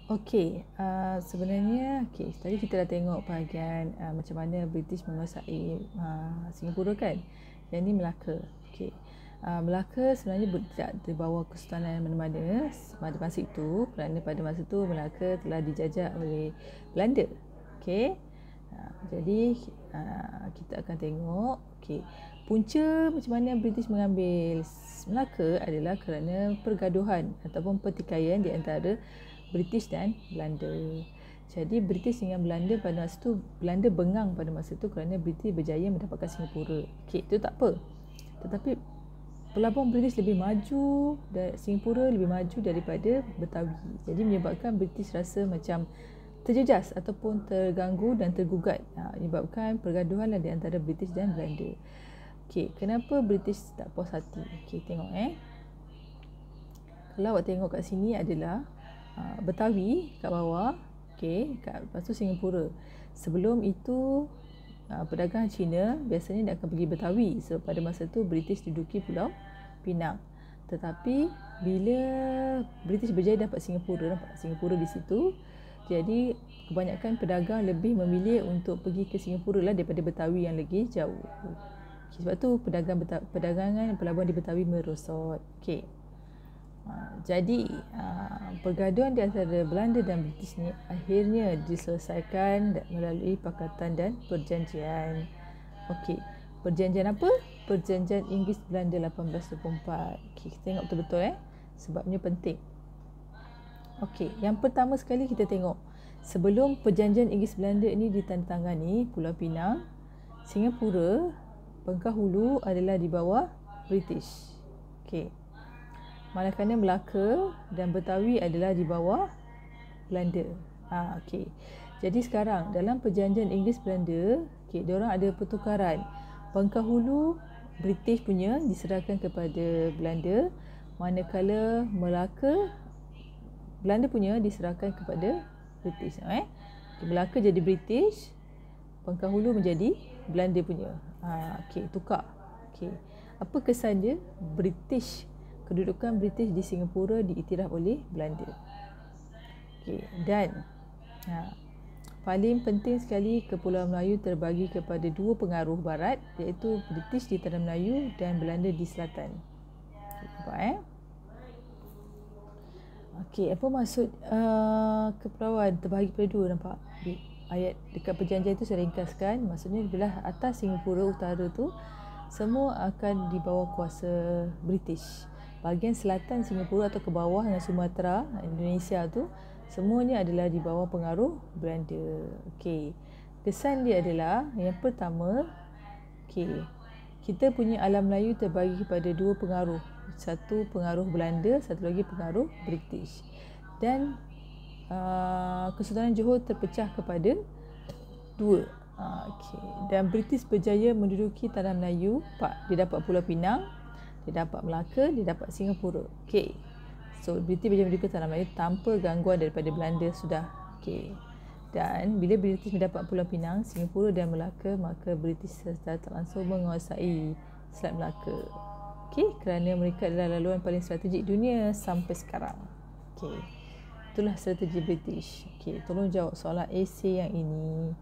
Okey, sebenarnya tadi kita dah tengok bahagian macam mana British menguasai Singapura kan. Yang ni Melaka. Okey. Melaka sebenarnya tidak di bawah kesultanan mana-mana pada masa itu, kerana pada masa itu Melaka telah dijajah oleh Belanda. Okey. Jadi kita akan tengok punca macam mana British mengambil Melaka adalah kerana pergaduhan ataupun pertikaian di antara British dan Belanda. Jadi British dengan Belanda pada masa tu, Belanda bengang pada masa tu kerana British berjaya mendapatkan Singapura. Itu tak apa. Tetapi pelabuhan British lebih maju dan Singapura lebih maju daripada Betawi. Jadi menyebabkan British rasa macam terjejas ataupun terganggu dan tergugat. Menyebabkan pergaduhan di antara British dan Belanda. Kenapa British tak puas hati? Tengok Kalau awak tengok kat sini adalah Betawi kat bawah, lepas tu Singapura. Sebelum itu pedagang Cina biasanya dia akan pergi Betawi sebab pada masa tu British duduki Pulau Pinang. Tetapi bila British berjaya dapat Singapura, Singapura di situ, jadi kebanyakan pedagang lebih memilih untuk pergi ke Singapura lah daripada Betawi yang lagi jauh. Sebab tu perdagangan pelabuhan di Betawi merosot. Jadi pergaduhan di antara Belanda dan British ni akhirnya diselesaikan melalui pakatan dan perjanjian. Perjanjian apa? Perjanjian Inggeris Belanda 1824. Kita tengok betul-betul sebabnya penting. Yang pertama sekali kita tengok sebelum perjanjian Inggeris Belanda ini ditandatangani, Pulau Pinang, Singapura, Pengkahulu adalah di bawah British. Manakala Melaka dan Betawi adalah di bawah Belanda. Jadi sekarang dalam perjanjian Inggeris Belanda, diorang ada pertukaran. Pengkahulu British punya diserahkan kepada Belanda, manakala Melaka Belanda punya diserahkan kepada British. Melaka jadi British, Pengkahulu menjadi Belanda punya. Tukar. Apa kesan dia? Kedudukan British di Singapura diiktiraf oleh Belanda. Dan paling penting sekali, Kepulauan Melayu terbagi kepada dua pengaruh barat, iaitu British di Tanah Melayu dan Belanda di selatan. Nampak apa maksud kepulauan terbahagi pada dua? Nampak ayat dekat perjanjian itu saya ringkaskan. Maksudnya belah atas Singapura utara tu semua akan di bawah kuasa British. Bahagian selatan Singapura atau ke bawah dengan Sumatera, Indonesia tu, semuanya adalah di bawah pengaruh Belanda. Kesan dia adalah yang pertama, kita punya alam Melayu terbagi kepada dua pengaruh. Satu pengaruh Belanda, satu lagi pengaruh British. Dan Kesultanan Johor terpecah kepada dua. Dan British berjaya menduduki Tanah Melayu. Dia dapat Pulau Pinang, dia dapat Melaka, dia dapat Singapura. So British berjaya menduduki Tanah Melayu tanpa gangguan daripada Belanda sudah. Dan bila British mendapat Pulau Pinang, Singapura dan Melaka, maka British secara tak langsung menguasai Selat Melaka. Kerana mereka adalah laluan paling strategik dunia sampai sekarang. Itulah strategi British. Tolong jawab soalan esei yang ini.